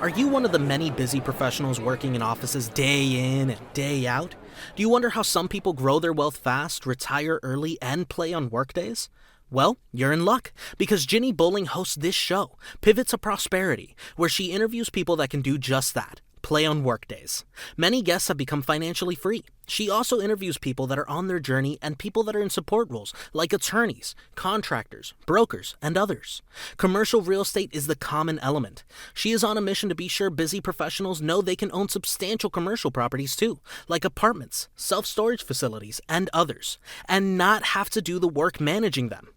Are you one of the many busy professionals working in offices day in and day out? Do you wonder how some people grow their wealth fast, retire early, and play on workdays? Well, you're in luck, because Ginny Bolling hosts this show, Pivot to Prosperity, where she interviews people that can do just that. Play on workdays. Many guests have become financially free. She also interviews people that are on their journey and people that are in support roles, like attorneys, contractors, brokers, and others. Commercial real estate is the common element. She is on a mission to be sure busy professionals know they can own substantial commercial properties too, like apartments, self-storage facilities, and others, and not have to do the work managing them.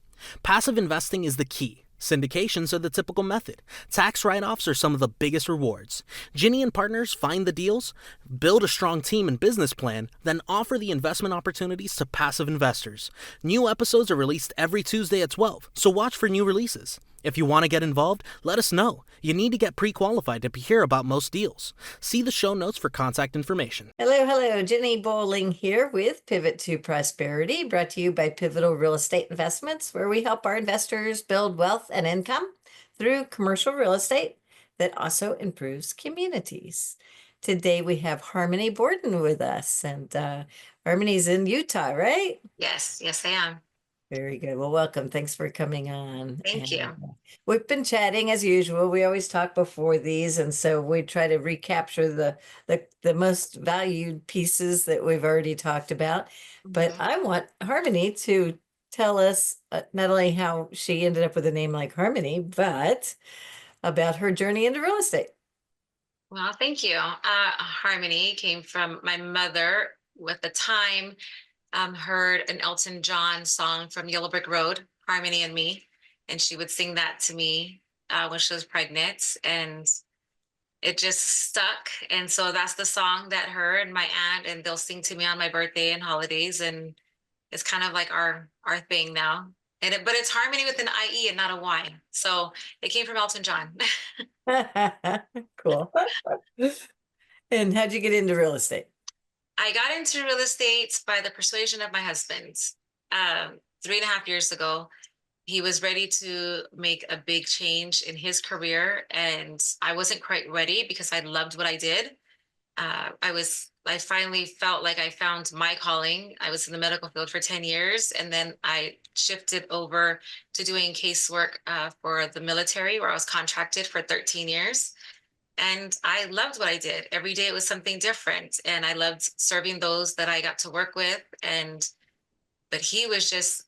Passive investing is the key. Syndications are the typical method. Tax write-offs are some of the biggest rewards. Ginny and partners find the deals, build a strong team and business plan, then offer the investment opportunities to passive investors. New episodes are released every Tuesday at 12, so watch for new releases. If you want to get involved, let us know. You need to get pre-qualified to hear about most deals. See the show notes for contact information. Hello. Ginny Bolling here with Pivot to Prosperity, brought to you by Pivotal Real Estate Investments, where we help our investors build wealth and income through commercial real estate that also improves communities. Today we have Harmonie Borden with us, and Harmonie's in Utah, right? Yes, I am. Very good. Well, welcome. Thanks for coming on. Thank you. We've been chatting as usual. We always talk before these, and so we try to recapture the most valued pieces that we've already talked about. But I want Harmonie to tell us not only how she ended up with a name like Harmonie, but about her journey into real estate. Well, thank you. Harmony came from my mother, who at the time heard an Elton John song from Yellow Brick Road, Harmony and Me. And she would sing that to me when she was pregnant, and it just stuck. And so that's the song that her and my aunt, and they'll sing to me on my birthday and holidays. And it's kind of like our thing now. But it's Harmony with an IE and not a Y. So it came from Elton John. Cool. And how'd you get into real estate? I got into real estate by the persuasion of my husband. 3.5 years ago, he was ready to make a big change in his career, and I wasn't quite ready because I loved what I did. I finally felt like I found my calling. I was in the medical field for 10 years, and then I shifted over to doing casework for the military, where I was contracted for 13 years. And I loved what I did. Every day it was something different. And I loved serving those that I got to work with. But he was just,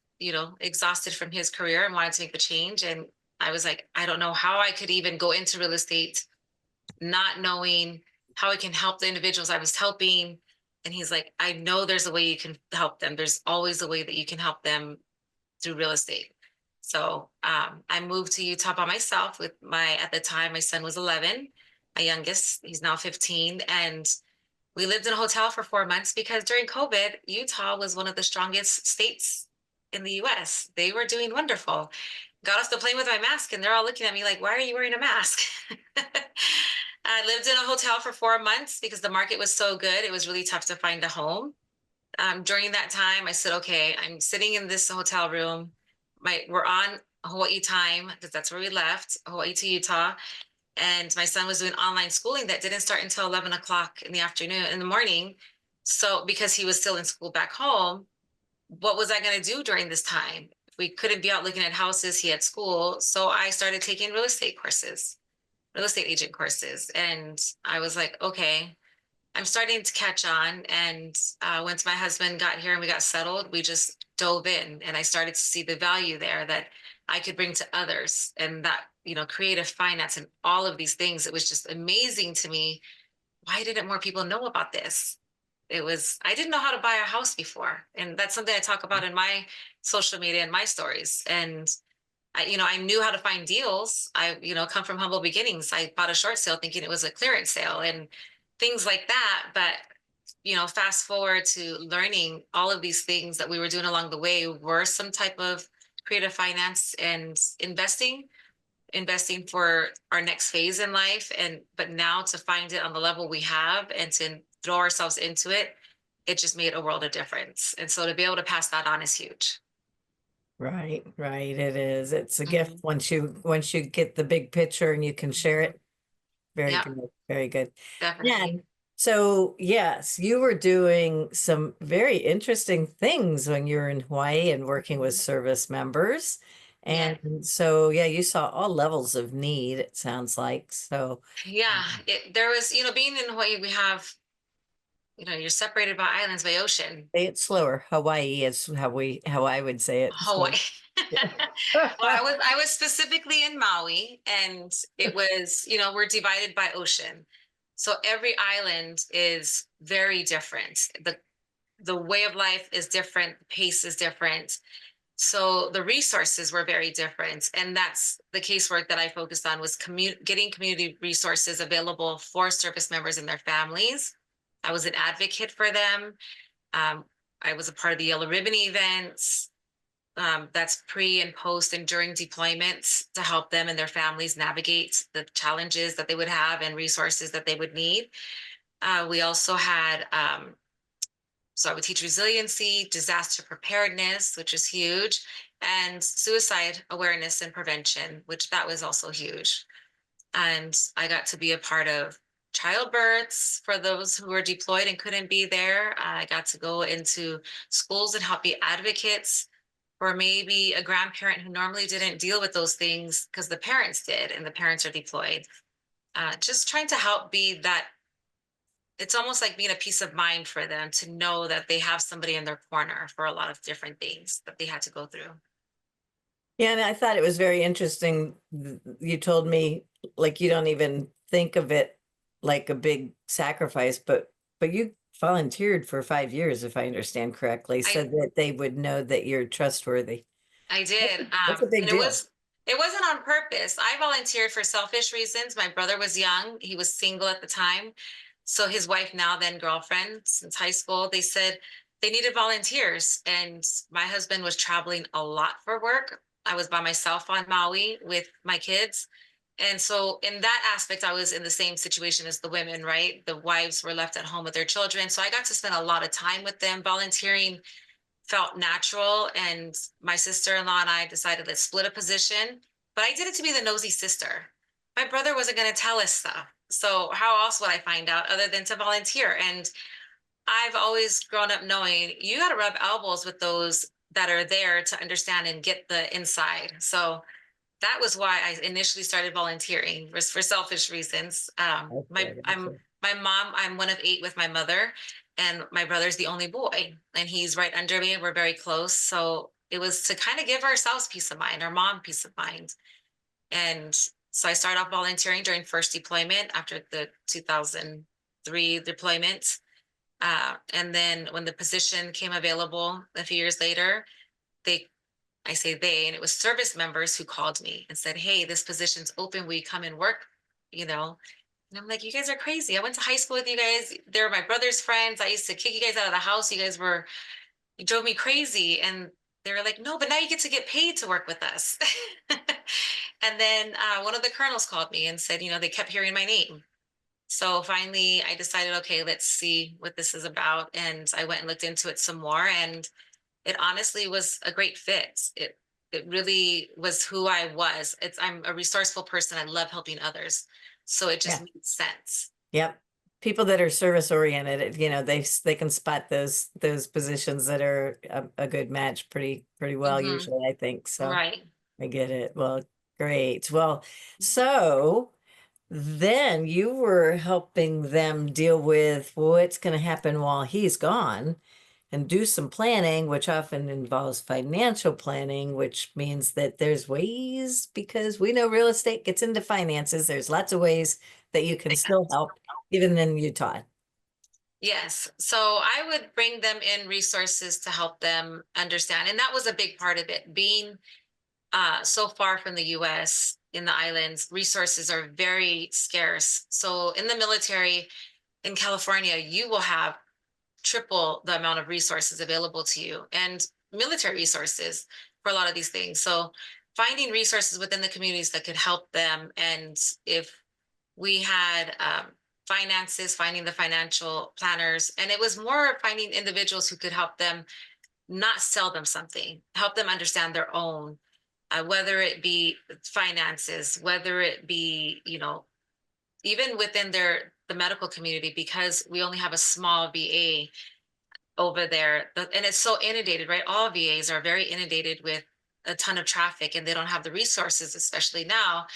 exhausted from his career and wanted to make the change. And I was like, I don't know how I could even go into real estate, not knowing how I can help the individuals I was helping. And he's like, I know there's a way you can help them. There's always a way that you can help them through real estate. So I moved to Utah by myself with at the time, my son was 11. My youngest, he's now 15. And we lived in a hotel for 4 months because during COVID, Utah was one of the strongest states in the US. They were doing wonderful. Got off the plane with my mask and they're all looking at me like, why are you wearing a mask? I lived in a hotel for 4 months because the market was so good. It was really tough to find a home. During that time, I said, okay, I'm sitting in this hotel room. We're on Hawaii time because that's where we left, Hawaii to Utah. And my son was doing online schooling that didn't start until 11 o'clock in the morning. So because he was still in school back home, what was I going to do during this time? We couldn't be out looking at houses. He had school. So I started taking real estate agent courses. And I was like, okay, I'm starting to catch on. And once my husband got here and we got settled, we just dove in, and I started to see the value there that I could bring to others, and that, creative finance and all of these things. It was just amazing to me. Why didn't more people know about this? I didn't know how to buy a house before. And that's something I talk about in my social media and my stories. And I knew how to find deals. I, come from humble beginnings. I bought a short sale thinking it was a clearance sale and things like that. But, fast forward to learning all of these things that we were doing along the way were some type of creative finance and investing for our next phase in life. But now to find it on the level we have and to throw ourselves into it, it just made a world of difference. And so to be able to pass that on is huge. Right. It is. It's a gift once you get the big picture and you can share it. Very Yeah, good. Very good. definitely. And so, yes, you were doing some very interesting things when you were in Hawaii and working with service members. Yeah. And so, yeah, you saw all levels of need, it sounds like. So, Yeah. There was, being in Hawaii, we have, you're separated by islands, by ocean. say it slower. Hawaii is how I would say it. Hawaii. So, Well, I was specifically in Maui, and it was, we're divided by ocean. So every island is very different. The way of life is different, the pace is different. So the resources were very different. And that's the casework that I focused on, was getting community resources available for service members and their families. I was an advocate for them. Um, I was a part of the Yellow Ribbon events. That's pre and post and during deployments, to help them and their families navigate the challenges that they would have and resources that they would need. We also had, so I would teach resiliency, disaster preparedness, which is huge, and suicide awareness and prevention, which that was also huge. And I got to be a part of childbirths for those who were deployed and couldn't be there. I got to go into schools and help be advocates for maybe a grandparent who normally didn't deal with those things because the parents did and the parents are deployed. Just trying to help be that. It's almost like being a peace of mind for them to know that they have somebody in their corner for a lot of different things that they had to go through. yeah, and I thought it was very interesting. You told me like you don't even think of it like a big sacrifice, but you volunteered for 5 years, if I understand correctly, so I that they would know that you're trustworthy. I That's did. that's a big And deal. it wasn't on purpose. I volunteered for selfish reasons. My brother was young. He was single at the time. So his wife, now then girlfriend since high school, they said they needed volunteers. And my husband was traveling a lot for work. I was by myself on Maui with my kids. And so in that aspect, I was in the same situation as the women, right? The wives were left at home with their children. So I got to spend a lot of time with them. Volunteering felt natural. And my sister-in-law and I decided, let's split a position. But I did it to be the nosy sister. My brother wasn't going to tell us stuff. So how else would I find out other than to volunteer? And I've always grown up knowing you got to rub elbows with those that are there to understand and get the inside. So that was why I initially started volunteering, for selfish reasons. My mom. I'm one of 8 with my mother, and my brother's the only boy, and he's right under me. We're very close, so it was to kind of give ourselves peace of mind, our mom peace of mind. And so I started off volunteering during first deployment after the 2003 deployment. And then when the position came available a few years later, they I say they, and it was service members who called me and said, hey, this position's open. Will you come and work? You know, and I'm like, you guys are crazy. I went to high school with you guys. They're my brother's friends. I used to kick you guys out of the house. You drove me crazy. And they were like, no, but now you get to get paid to work with us. And then one of the colonels called me and said, they kept hearing my name. So finally, I decided, okay, let's see what this is about. And I went and looked into it some more. And it honestly was a great fit. It really was who I was. I'm a resourceful person. I love helping others. So it just Yeah. made sense. Yep. People that are service oriented, they can spot those positions that are a good match pretty well Hmm. usually, I think. So Right. I get it. Well, great. Well, so then you were helping them deal with what's going to happen while he's gone and do some planning, which often involves financial planning, which means that there's ways, because we know real estate gets into finances. There's lots of ways that you can still help, even in Utah. Yes. So I would bring them in resources to help them understand. And that was a big part of it. Being so far from the US in the islands, resources are very scarce. So in the military in California, you will have triple the amount of resources available to you, and military resources for a lot of these things. So finding resources within the communities that could help them. And if we had finances, finding the financial planners, and it was more finding individuals who could help them not sell them something, help them understand their own, whether it be finances, whether it be, even within the medical community, because we only have a small VA over there, and it's so inundated, right? All VAs are very inundated with a ton of traffic, and they don't have the resources, especially now.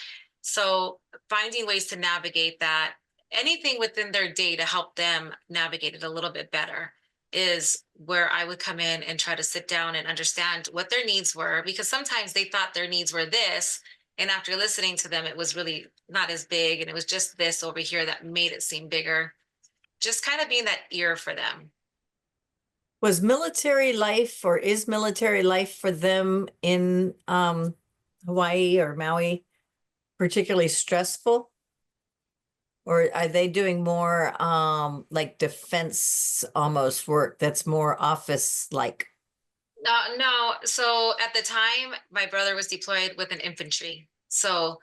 So finding ways to navigate that, anything within their day to help them navigate it a little bit better, is where I would come in and try to sit down and understand what their needs were, because sometimes they thought their needs were this, and after listening to them, it was really not as big, and it was just this over here that made it seem bigger. Just kind of being that ear for them. Was military life, or is military life for them in Hawaii or Maui particularly stressful? Or are they doing more like defense almost work that's more office like? No. So at the time, my brother was deployed with an infantry. So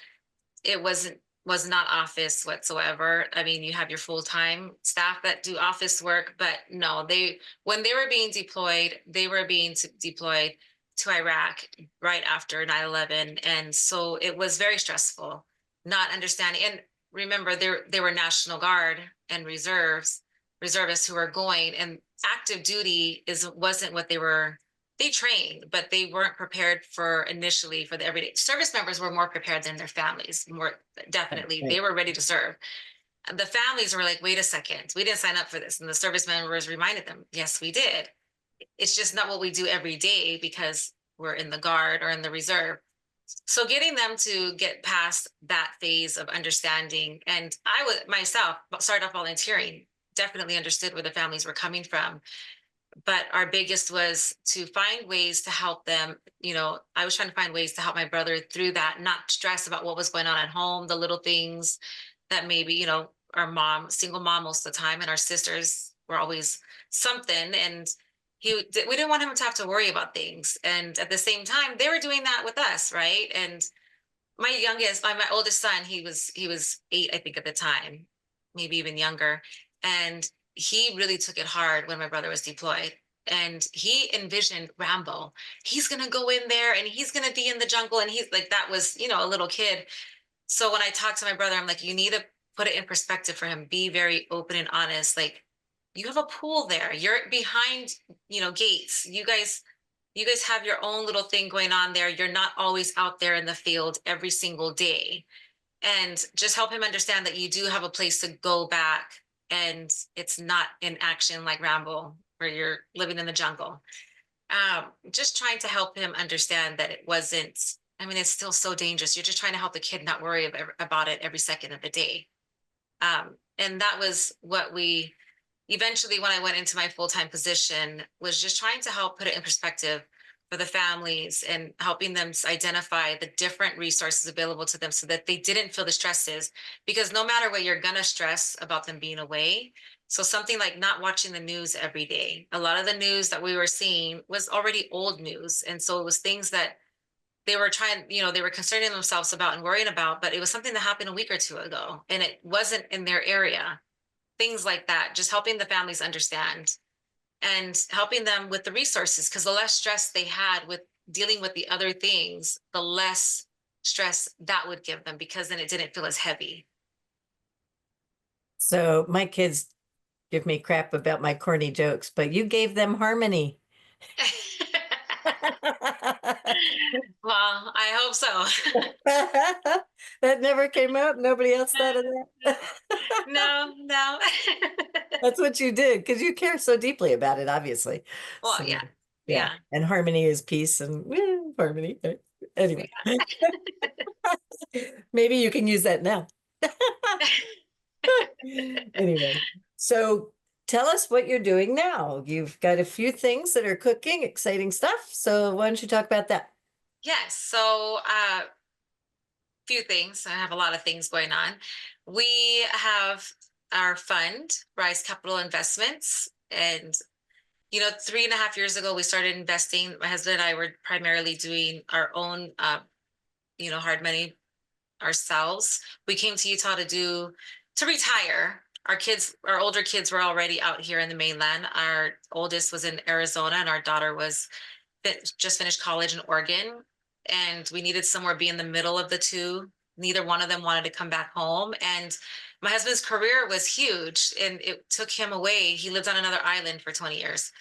it was not office whatsoever. I mean, you have your full-time staff that do office work, but no, when they were being deployed, they were being deployed to Iraq right after 9/11. And so it was very stressful, not understanding. And remember, there were National Guard and reservists who were going, and active duty wasn't what they trained, but they weren't prepared for initially for the everyday. Service members were more prepared than their families. More definitely, Right. they were ready to serve. The families were like, "Wait a second, we didn't sign up for this," and the service members reminded them, "Yes, we did. It's just not what we do every day because we're in the guard or in the reserve." So getting them to get past that phase of understanding, and I would myself started off volunteering, definitely understood where the families were coming from, but our biggest was to find ways to help them. I was trying to find ways to help my brother through that, not stress about what was going on at home, the little things that maybe, our mom, single mom most of the time, and our sisters were always something. And we didn't want him to have to worry about things. And at the same time, they were doing that with us, right? And my oldest son, he was 8, I think, at the time, maybe even younger. And he really took it hard when my brother was deployed. And he envisioned Rambo. He's gonna go in there and he's gonna be in the jungle. And he's like, that was, a little kid. So when I talked to my brother, I'm like, you need to put it in perspective for him. Be very open and honest. Like, you have a pool there. You're behind, gates. You guys have your own little thing going on there. You're not always out there in the field every single day. And just help him understand that you do have a place to go back, and it's not in action like Rambo, where you're living in the jungle. Just trying to help him understand that it wasn't, I mean, it's still so dangerous. You're just trying to help the kid not worry about it every second of the day. And that was what we eventually, when I went into my full-time position, was just trying to help put it in perspective for the families and helping them identify the different resources available to them so that they didn't feel the stresses, because no matter what, you're gonna stress about them being away. So something like not watching the news every day. A lot of the news that we were seeing was already old news. And so it was things that they were they were concerning themselves about and worrying about, but it was something that happened a week or two ago and it wasn't in their area. Things like that, just helping the families understand and helping them with the resources, because the less stress they had with dealing with the other things, the less stress that would give them, because then it didn't feel as heavy. So my kids give me crap about my corny jokes, but you gave them harmony. Well, I hope so. That never came up. Nobody else thought of that. No. That's what you did because you care so deeply about it, obviously. Well, So, yeah. And harmony is peace and harmony. Anyway, maybe you can use that now. Anyway, so tell us what you're doing now. You've got a few things that are cooking, exciting stuff. So why don't you talk about that? Yes. So, few things. I have a lot of things going on. We have our fund, Rise Capital Investments, and 3.5 years ago, we started investing. My husband and I were primarily doing our own, hard money ourselves. We came to Utah to retire. Our older kids were already out here in the mainland. Our oldest was in Arizona, and our daughter was just finished college in Oregon. And we needed somewhere to be in the middle of the two Neither one of them wanted to come back home. And my husband's career was huge and it took him away. He lived on another island for 20 years.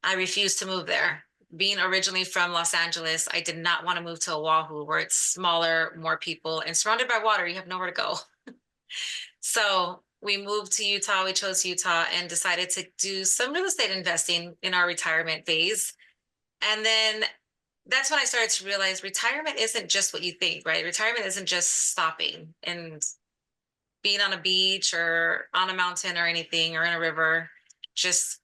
I refused to move there. Being originally from Los Angeles, I did not want to move to Oahu, where it's smaller, more people, and surrounded by water. You have nowhere to go. So we moved to Utah. We chose Utah and decided to do some real estate investing in our retirement phase. And then that's when I started to realize retirement isn't just what you think, right? Retirement isn't just stopping and being on a beach or on a mountain or anything or in a river, just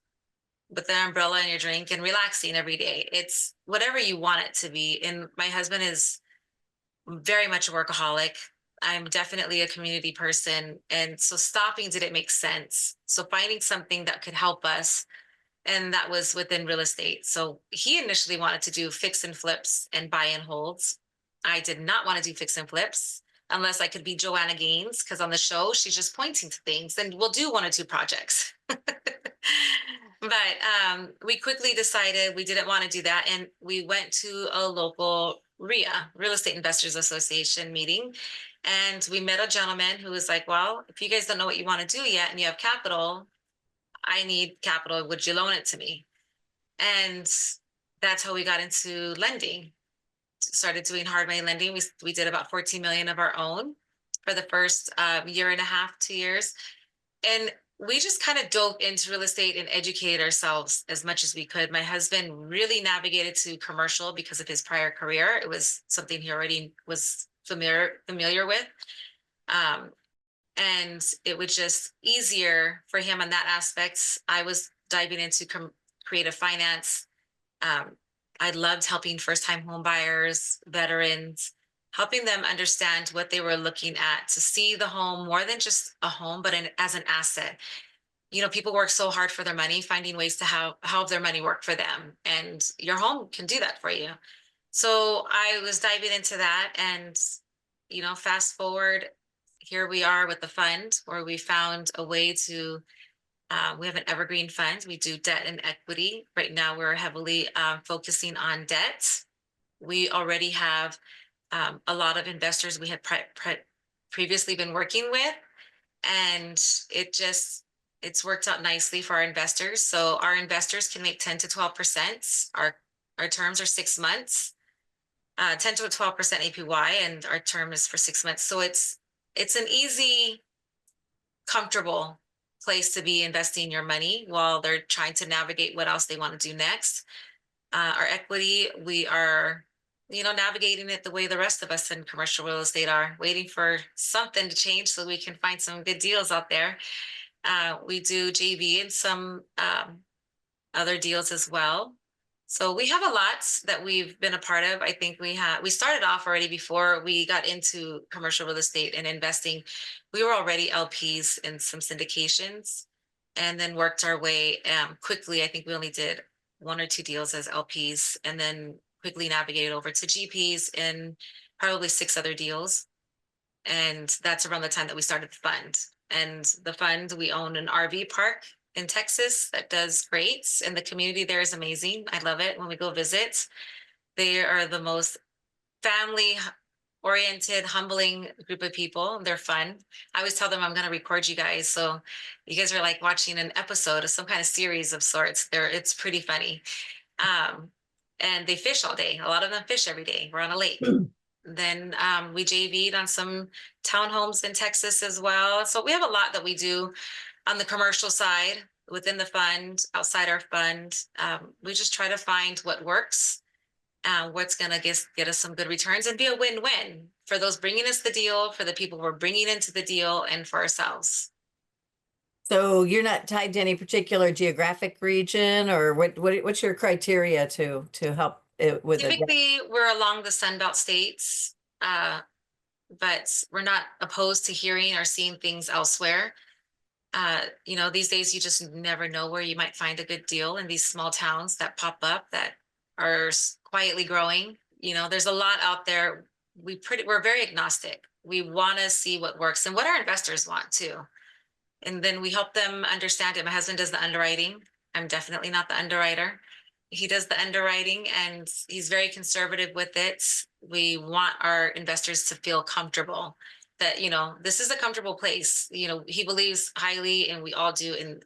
with an umbrella and your drink and relaxing every day. It's whatever you want it to be. And my husband is very much a workaholic. I'm definitely a community person. And so stopping didn't make sense. So finding something that could help us, and that was within real estate. So he initially wanted to do fix and flips and buy and holds. I did not want to do fix and flips unless I could be Joanna Gaines, because on the show, she's just pointing to things and we'll do 1 or 2 projects. But we quickly decided we didn't want to do that. And we went to a local RIA, Real Estate Investors Association meeting. And we met a gentleman who was like, well, if you guys don't know what you want to do yet and you have capital, I need capital. Would you loan it to me? And that's how we got into lending. Started doing hard money lending. We did about 14 million of our own for the first year and a half, 2 years. And we just kind of dove into real estate and educated ourselves as much as we could. My husband really navigated to commercial because of his prior career. It was something he already was familiar with. And it was just easier for him on that aspect. I was diving into creative finance. I loved helping first-time home buyers, veterans, helping them understand what they were looking at, to see the home more than just a home, but as an asset. You know, people work so hard for their money, finding ways to have their money work for them. And your home can do that for you. So I was diving into that, and, you know, fast forward, here we are with the fund where we found a way to, we have an evergreen fund. We do debt and equity. Right now, we're heavily focusing on debt. We already have a lot of investors we had previously been working with, and it's worked out nicely for our investors. So our investors can make 10 to 12%. Our terms are 6 months, 10 to 12% APY, and our term is for 6 months. So it's an easy, comfortable place to be investing your money while they're trying to navigate what else they want to do next. Our equity, we are, you know, navigating it the way the rest of us in commercial real estate are, waiting for something to change so we can find some good deals out there. We do JV and some other deals as well. So we have a lot that we've been a part of. I think we started off already before we got into commercial real estate and investing. We were already LPs in some syndications, and then worked our way quickly. I think we only did 1 or 2 deals as LPs, and then quickly navigated over to GPs in probably 6 other deals. And that's around the time that we started the fund. And the fund, we own an RV park in Texas that does great. And the community there is amazing. I love it when we go visit. They are the most family oriented, humbling group of people. They're fun. I always tell them I'm going to record you guys. So you guys are like watching an episode of some kind of series of sorts. It's pretty funny. And they fish all day. A lot of them fish every day. We're on a lake. Then we JV'd on some townhomes in Texas as well. So we have a lot that we do on the commercial side, within the fund, outside our fund. We just try to find what works, what's going to get us some good returns and be a win-win for those bringing us the deal, for the people we're bringing into the deal, and for ourselves. So you're not tied to any particular geographic region, or what's your criteria to help it with it? Typically, we're along the Sunbelt states, but we're not opposed to hearing or seeing things elsewhere. You know, these days you just never know where you might find a good deal in these small towns that pop up that are quietly growing. You know, there's a lot out there. We're very agnostic. We want to see what works and what our investors want too. And then we help them understand it. My husband does the underwriting. I'm definitely not the underwriter. He does the underwriting and he's very conservative with it. We want our investors to feel comfortable that, you know, this is a comfortable place. You know, he believes highly, and we all do, in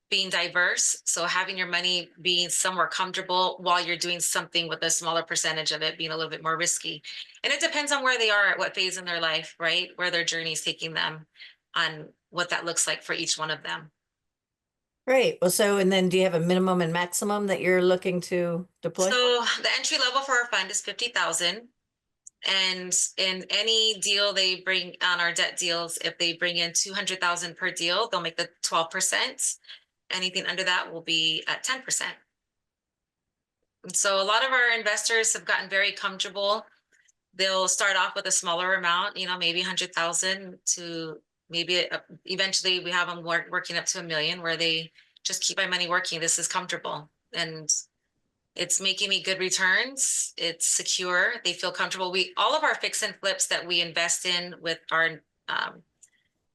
being diverse. So having your money being somewhere comfortable while you're doing something with a smaller percentage of it being a little bit more risky. And it depends on where they are at what phase in their life, right? Where their journey is taking them, on what that looks like for each one of them. Great. Well, so, and then do you have a minimum and maximum that you're looking to deploy? So the entry level for our fund is 50,000. And in any deal they bring on our debt deals, if they bring in 200,000 per deal, they'll make the 12%. Anything under that will be at 10%. And so a lot of our investors have gotten very comfortable. They'll start off with a smaller amount, you know, maybe 100,000 to maybe eventually we have them working up to 1 million, where they just keep my money working. This is comfortable and it's making me good returns. It's secure. They feel comfortable. All of our fix and flips that we invest in with our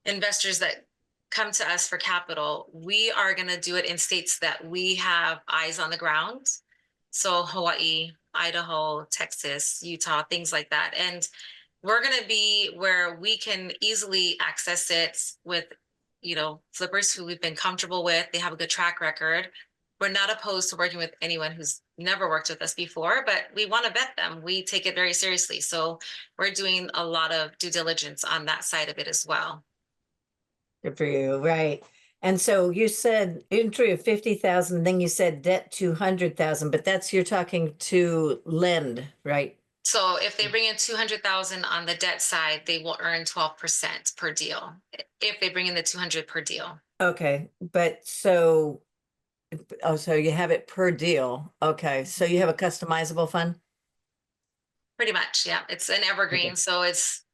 investors that come to us for capital, we are going to do it in states that we have eyes on the ground. So Hawaii, Idaho, Texas, Utah, things like that. And we're going to be where we can easily access it with, you know, flippers who we've been comfortable with. They have a good track record. We're not opposed to working with anyone who's never worked with us before, but we want to vet them. We take it very seriously. So we're doing a lot of due diligence on that side of it as well. Good for you, right? And so you said entry of 50,000, then you said debt 200,000, but that's, you're talking to lend, right? So if they bring in 200,000 on the debt side, they will earn 12% per deal. If they bring in the 200 per deal. Okay, but so, oh, so you have it per deal. Okay, so you have a customizable fund? Pretty much, yeah. It's an evergreen, Okay. so it's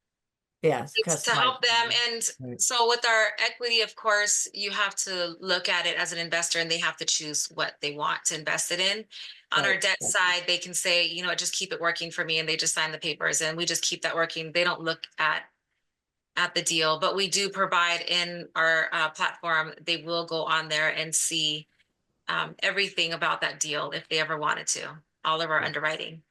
Yes, to help them. And Right. so with our equity, of course, you have to look at it as an investor and they have to choose what they want to invest it in. On our Right. debt side, they can say, you know, just keep it working for me, and they just sign the papers and we just keep that working. They don't look at the deal, but we do provide in our platform, they will go on there and see everything about that deal if they ever wanted to, all of our underwriting.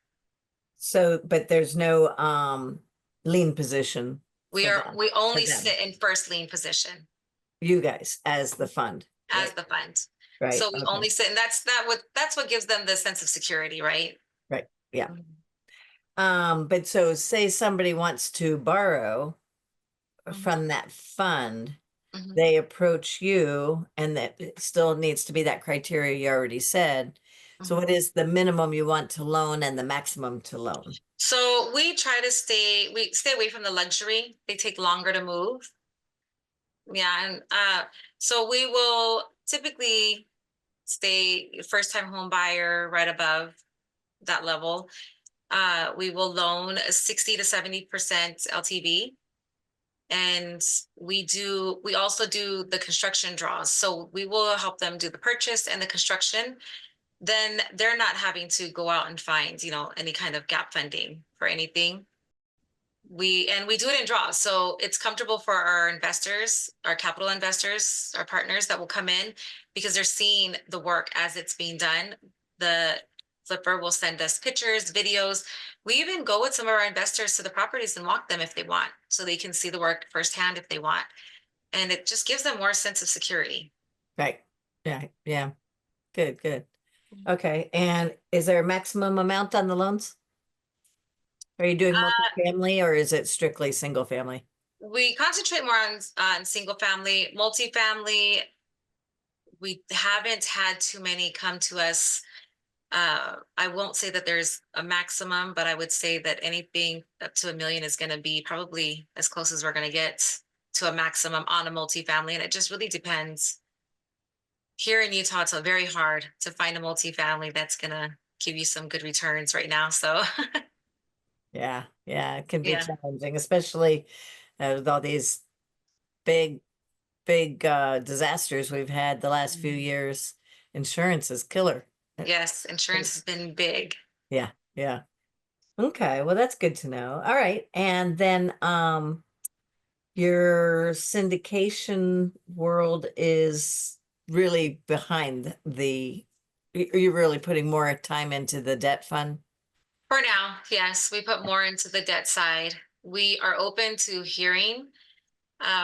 So, but there's no lien position for them, We for only them. sit in first lien position You guys as the fund, as right? the fund. Right. So we Okay. only sit, and that's what gives them the sense of security, right? Right. Yeah. Mhm. But so say somebody wants to borrow from that fund, Mhm. they approach you, and that it still needs to be that criteria you already said. So what Mhm. is the minimum you want to loan and the maximum to loan? So we stay away from the luxury. They take longer to move. Yeah, and so we will typically stay first time home buyer right above that level. We will loan a 60 to 70% LTV. And we also do the construction draws. So we will help them do the purchase and the construction. Then they're not having to go out and find, you know, any kind of gap funding for anything. We do it in draws. So it's comfortable for our investors, our capital investors, our partners that will come in, because they're seeing the work as it's being done. The flipper will send us pictures, videos. We even go with some of our investors to the properties and walk them if they want, so they can see the work firsthand if they want. And it just gives them more sense of security. Right. Yeah. Yeah. Good, good. Okay. And is there a maximum amount on the loans? Are you doing multifamily or is it strictly single family? We concentrate more on single family. Multifamily, we haven't had too many come to us. I won't say that there's a maximum, but I would say that anything up to 1 million is going to be probably as close as we're going to get to a maximum on a multifamily. And it just really depends. Here in Utah, it's very hard to find a multifamily that's going to give you some good returns right now. So Yeah. Yeah. It can be yeah. challenging, especially with all these big, big disasters we've had the last few years. Insurance is killer. Yes, insurance has been big. Yeah. Yeah. Okay. Well, that's good to know. All right. And then your syndication world is really behind the you're really putting more time into the debt fund? For now, yes, we put more into the debt side. We are open to hearing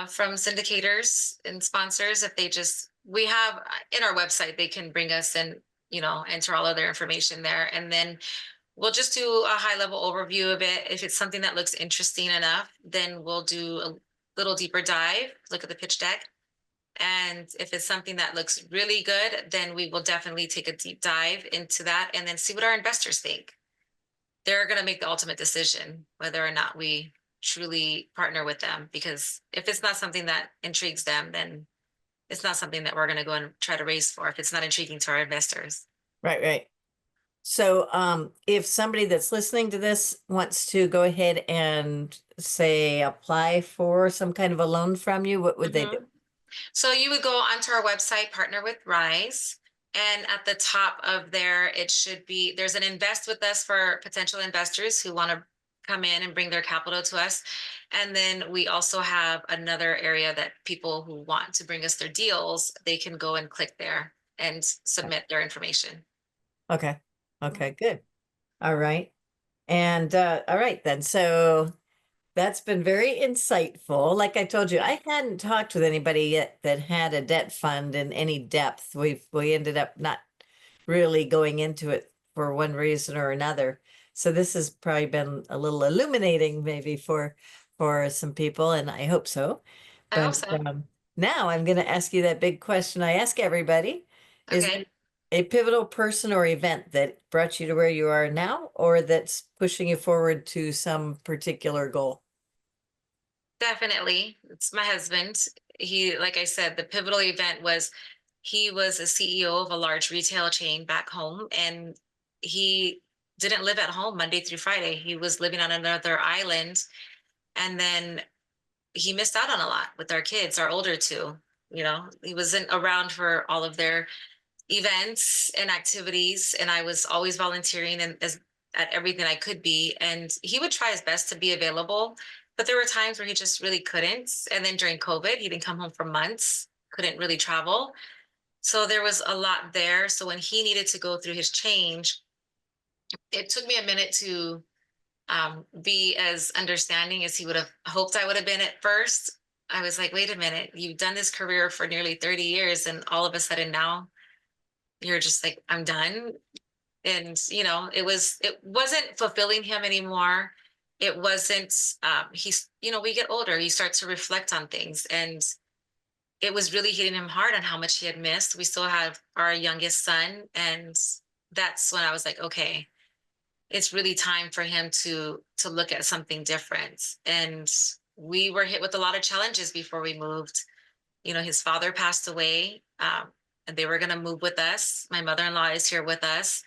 from syndicators and sponsors if they just, we have in our website, they can bring us and, enter all of their information there. And then we'll just do a high level overview of it. If it's something that looks interesting enough, then we'll do a little deeper dive, look at the pitch deck. And if it's something that looks really good, then we will definitely take a deep dive into that and then see what our investors think. They're going to make the ultimate decision whether or not we truly partner with them, because if it's not something that intrigues them, then it's not something that we're going to go and try to raise for if it's not intriguing to our investors. Right. So if somebody that's listening to this wants to go ahead and say apply for some kind of a loan from you, what would they do? So you would go onto our website, Partner with Rise, and at the top of there, it should be, there's an invest with us for potential investors who want to come in and bring their capital to us. And then we also have another area that people who want to bring us their deals, they can go and click there and submit their information. Okay. Okay, good. All right. And all right then. So that's been very insightful. Like I told you, I hadn't talked with anybody yet that had a debt fund in any depth. We ended up not really going into it for one reason or another. So this has probably been a little illuminating maybe for some people, and I hope so. I hope But so. now I'm going to ask you that big question I ask everybody. Is Okay. there a pivotal person or event that brought you to where you are now, or that's pushing you forward to some particular goal? Definitely. It's my husband. He, like I said, the pivotal event was he was a CEO of a large retail chain back home, and he didn't live at home Monday through Friday. He was living on another island. And then he missed out on a lot with our kids, our older two. He wasn't around for all of their events and activities. And I was always volunteering and at everything I could be. And he would try his best to be available, but there were times where he just really couldn't. And then during COVID, he didn't come home for months, couldn't really travel. So there was a lot there. So when he needed to go through his change, it took me a minute to be as understanding as he would have hoped I would have been at first. I was like, wait a minute, you've done this career for nearly 30 years, and all of a sudden now you're just like, I'm done. And it wasn't fulfilling him anymore. It wasn't he's we get older, you start to reflect on things, and it was really hitting him hard on how much he had missed. We still have our youngest son, and that's when I was like, okay, it's really time for him to look at something different. And we were hit with a lot of challenges before we moved. His father passed away, and they were going to move with us. My mother-in-law is here with us.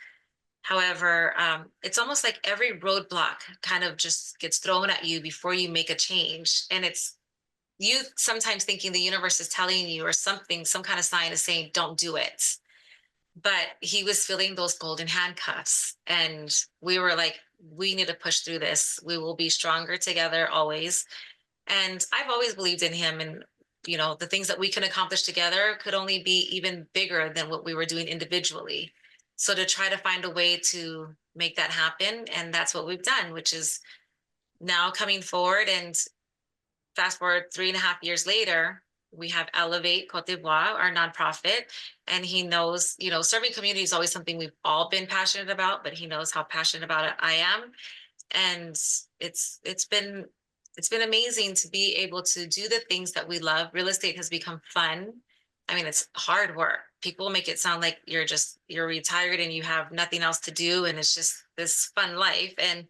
However, it's almost like every roadblock kind of just gets thrown at you before you make a change. And it's you sometimes thinking the universe is telling you, or something, some kind of sign is saying, don't do it. But he was feeling those golden handcuffs. And we were like, we need to push through this. We will be stronger together always. And I've always believed in him. And, the things that we can accomplish together could only be even bigger than what we were doing individually. So to try to find a way to make that happen. And that's what we've done, which is now coming forward. And fast forward 3.5 years later, we have Elevate Côte d'Ivoire, our nonprofit. And he knows, serving community is always something we've all been passionate about, but he knows how passionate about it I am. And it's been amazing to be able to do the things that we love. Real estate has become fun. I mean, it's hard work. People make it sound like you're retired and you have nothing else to do, and it's just this fun life. And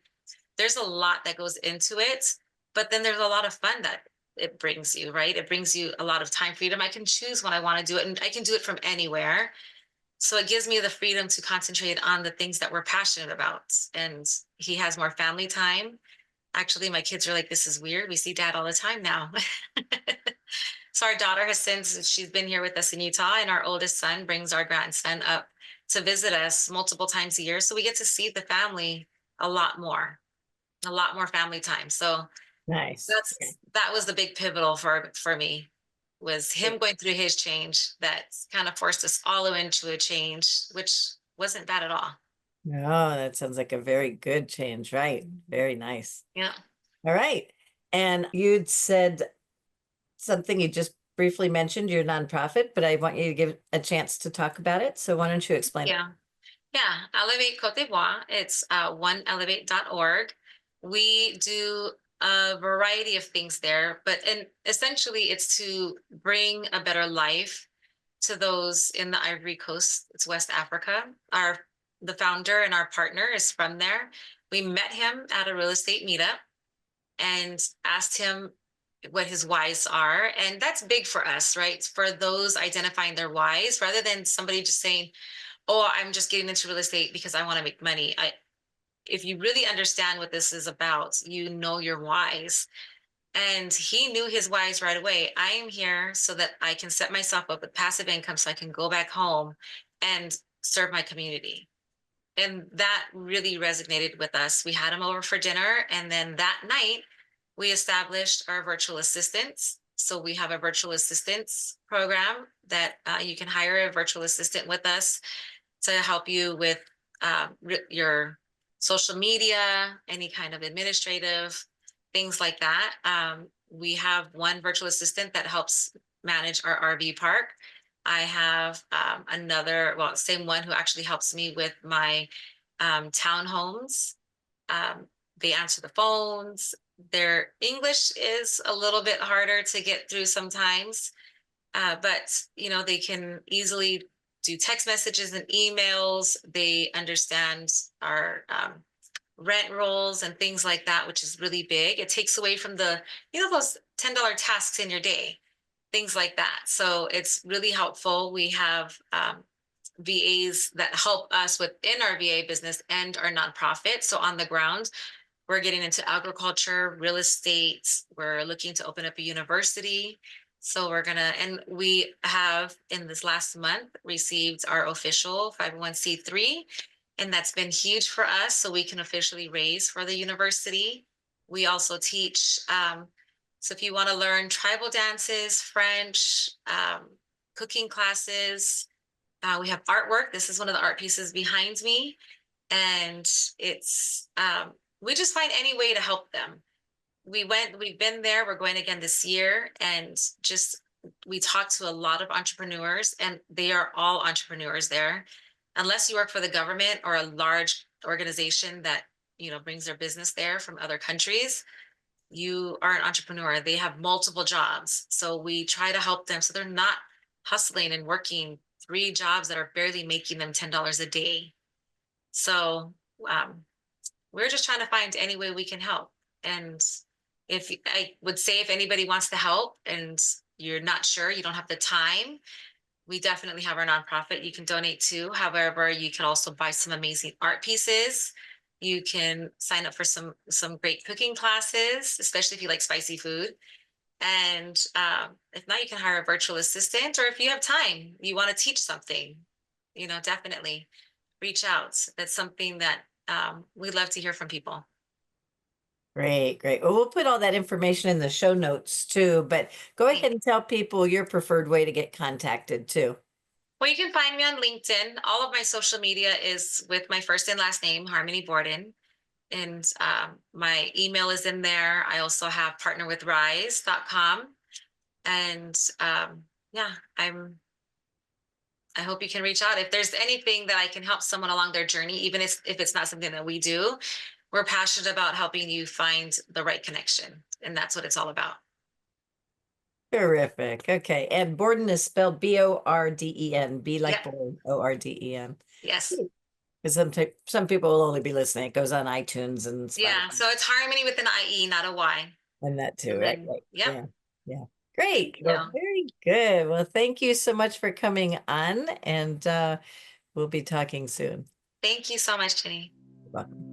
there's a lot that goes into it, but then there's a lot of fun that it brings you, right? It brings you a lot of time freedom. I can choose when I want to do it, and I can do it from anywhere. So it gives me the freedom to concentrate on the things that we're passionate about. And he has more family time. Actually, my kids are like, this is weird. We see dad all the time now. So our daughter has, since she's been here with us in Utah, and our oldest son brings our grandson up to visit us multiple times a year. So we get to see the family a lot more family time. So Nice. that was the big pivotal for me, was him going through his change that kind of forced us all into a change, which wasn't bad at all. Oh, that sounds like a very good change, right? Very nice. Yeah. All right. And you'd said something you just briefly mentioned, your nonprofit, but I want you to give a chance to talk about it. So why don't you explain it? Yeah. Yeah. Elevate Côte d'Ivoire. It's oneelevate.org. We do a variety of things there, but essentially it's to bring a better life to those in the Ivory Coast. It's West Africa. The founder and our partner is from there. We met him at a real estate meetup and asked him what his whys are. And that's big for us, right? For those identifying their whys, rather than somebody just saying, oh, I'm just getting into real estate because I want to make money. If you really understand what this is about, you know your whys. And he knew his whys right away. I am here so that I can set myself up with passive income so I can go back home and serve my community. And that really resonated with us. We had him over for dinner, and then that night we established our virtual assistants. So we have a virtual assistants program that you can hire a virtual assistant with us to help you with your social media, any kind of administrative things like that. We have one virtual assistant that helps manage our RV park. I have another, well, same one who actually helps me with my townhomes. They answer the phones. Their English is a little bit harder to get through sometimes, but they can easily do text messages and emails. They understand our rent rolls and things like that, which is really big. It takes away from those $10 tasks in your day, things like that. So it's really helpful. We have VAs that help us within our VA business and our nonprofit. So on the ground, we're getting into agriculture, real estate. We're looking to open up a university. So and we have in this last month received our official 501c3, and that's been huge for us. So we can officially raise for the university. We also teach. So if you want to learn tribal dances, French, cooking classes, we have artwork. This is one of the art pieces behind me. And it's, we just find any way to help them. We've been there, we're going again this year, and we talk to a lot of entrepreneurs, and they are all entrepreneurs there. Unless you work for the government or a large organization that, brings their business there from other countries, you are an entrepreneur. They have multiple jobs. So we try to help them so they're not hustling and working 3 jobs that are barely making them $10 a day. So we're just trying to find any way we can help. And I would say if anybody wants to help and you're not sure, you don't have the time, we definitely have our nonprofit you can donate to. However, you can also buy some amazing art pieces. You can sign up for some great cooking classes, especially if you like spicy food. And if not, you can hire a virtual assistant, or if you have time, you want to teach something, definitely reach out. That's something that we'd love to hear from people. Great, great. Well, we'll put all that information in the show notes too, but go ahead and tell people your preferred way to get contacted too. Well, you can find me on LinkedIn. All of my social media is with my first and last name, Harmonie Borden. And my email is in there. I also have partnerwithrise.com. And yeah, I hope you can reach out. If there's anything that I can help someone along their journey, even if it's not something that we do, we're passionate about helping you find the right connection. And that's what it's all about. Terrific. Okay. And Borden is spelled B-O-R-D-E-N, B like boy, O-R-D-E-N. Yes. Because some people will only be listening. It goes on iTunes and Spotify. Yeah. So it's Harmony with an I-E, not a Y. And that too, And right? then, Right. Yeah. Yeah. Great. Well, very good. Well, thank you so much for coming on, and we'll be talking soon. Thank you so much, Ginny. You're welcome.